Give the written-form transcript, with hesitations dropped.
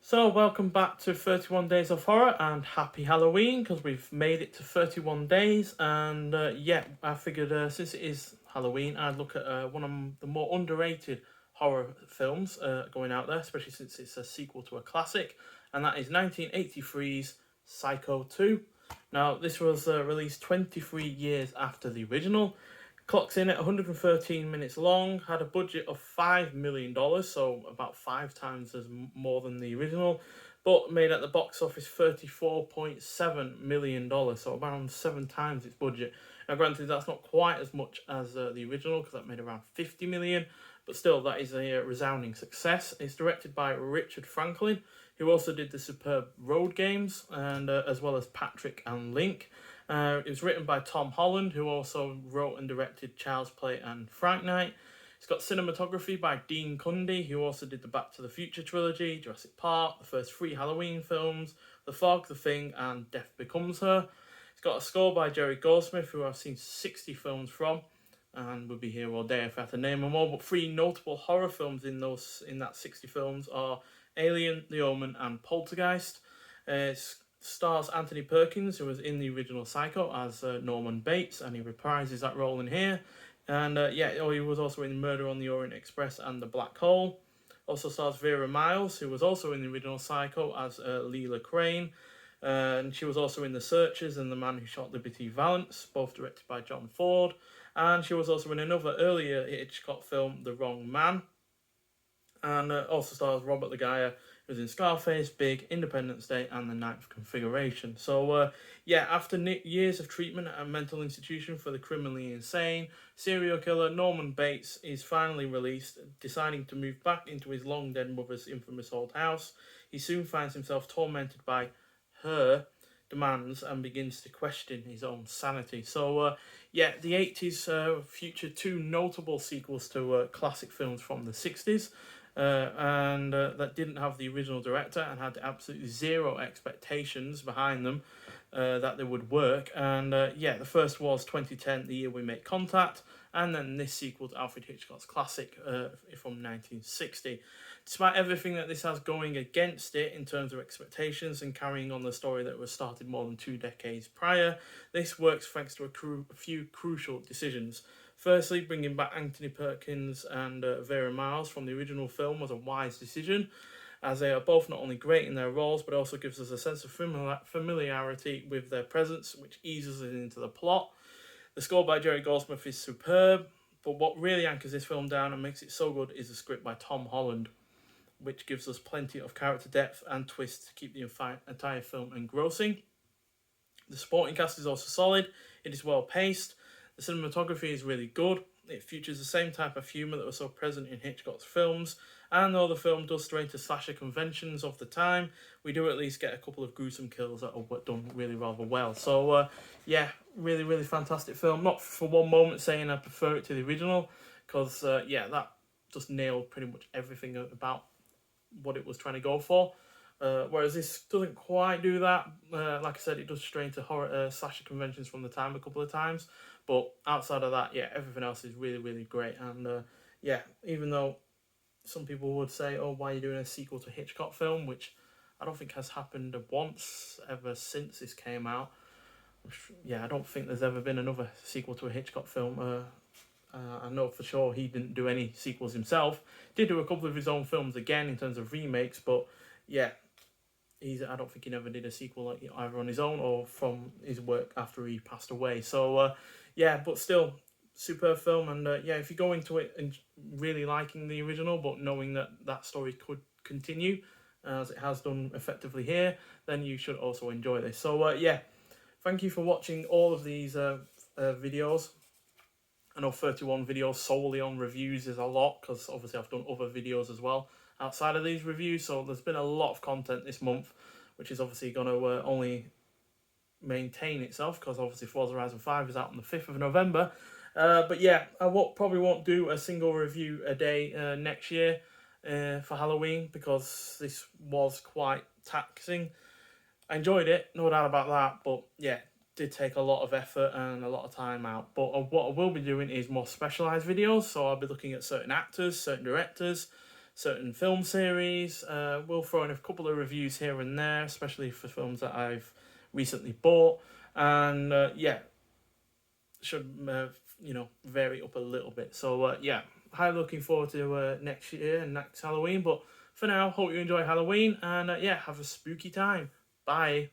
So, welcome back to 31 Days of Horror and happy Halloween because we've made it to 31 days. And I figured since it is Halloween, I'd look at one of the more underrated horror films going out there, especially since it's a sequel to a classic, and that is 1983's Psycho 2. Now, this was released 23 years after the original. Clocks in at 113 minutes long, had a budget of $5 million, so about 5 times as more than the original, but made at the box office $34.7 million, so around 7 times its budget. Now, granted, that's not quite as much as the original, because that made around $50 million, but still, that is a resounding success. It's directed by Richard Franklin, who also did the superb Road Games, and as well as Patrick and Link. It was written by Tom Holland, who also wrote and directed Child's Play and Fright Night. It's got cinematography by Dean Cundy, who also did the Back to the Future trilogy, Jurassic Park, the first 3 Halloween films, The Fog, The Thing, and Death Becomes Her. It's got a score by Jerry Goldsmith, who I've seen 60 films from, and would be here all day if I had to name them all. But 3 notable horror films in that 60 films are Alien, The Omen, and Poltergeist. It's stars Anthony Perkins, who was in the original Psycho as Norman Bates, and he reprises that role in here. And he was also in Murder on the Orient Express and The Black Hole. Also stars Vera Miles, who was also in the original Psycho as Leela Crane. And she was also in The Searchers and The Man Who Shot Liberty Valance, both directed by John Ford. And she was also in another earlier Hitchcock film, The Wrong Man. And also stars Robert Lagaya, who's in Scarface, Big, Independence Day, and The Ninth Configuration. So, after years of treatment at a mental institution for the criminally insane, serial killer Norman Bates is finally released, deciding to move back into his long-dead mother's infamous old house. He soon finds himself tormented by her demands and begins to question his own sanity. So, the 80s featured 2 notable sequels to classic films from the 60s. That didn't have the original director and had absolutely zero expectations behind them that they would work. And the first was 2010, The Year We Make Contact, and then this sequel to Alfred Hitchcock's classic from 1960. Despite everything that this has going against it in terms of expectations and carrying on the story that was started more than 2 decades prior, this works thanks to a few crucial decisions. Firstly, bringing back Anthony Perkins and Vera Miles from the original film was a wise decision, as they are both not only great in their roles, but also gives us a sense of familiarity with their presence, which eases us into the plot. The score by Jerry Goldsmith is superb, but what really anchors this film down and makes it so good is the script by Tom Holland, which gives us plenty of character depth and twists to keep the entire film engrossing. The supporting cast is also solid, it is well paced, the cinematography is really good, it features the same type of humour that was so present in Hitchcock's films, and though the film does stray into slasher conventions of the time, we do at least get a couple of gruesome kills that are done really rather well. So, really, really fantastic film. Not for one moment saying I prefer it to the original, because, that just nailed pretty much everything about what it was trying to go for. Whereas this doesn't quite do that. Like I said, it does stray into horror slasher conventions from the time a couple of times. But outside of that, everything else is really, really great. And even though some people would say, oh, why are you doing a sequel to a Hitchcock film, which I don't think has happened once ever since this came out. I don't think there's ever been another sequel to a Hitchcock film. I know for sure he didn't do any sequels himself. Did do a couple of his own films again in terms of remakes, but I don't think he never did a sequel like either on his own or from his work after he passed away. So but still superb film. And if you go into it and really liking the original, but knowing that story could continue as it has done effectively here, then you should also enjoy this. So thank you for watching all of these videos. I know 31 videos solely on reviews is a lot, because obviously I've done other videos as well outside of these reviews, so there's been a lot of content this month, which is obviously going to only maintain itself, because obviously Forza Horizon 5 is out on the 5th of November. I probably won't do a single review a day next year for Halloween, because this was quite taxing. I enjoyed it, no doubt about that, but did take a lot of effort and a lot of time out. But what I will be doing is more specialised videos, so I'll be looking at certain actors, certain directors, certain film series. We'll throw in a couple of reviews here and there, especially for films that I've recently bought. And yeah, should vary up a little bit. So yeah, highly looking forward to next year and next Halloween. But for now, hope you enjoy Halloween, and yeah, have a spooky time. Bye.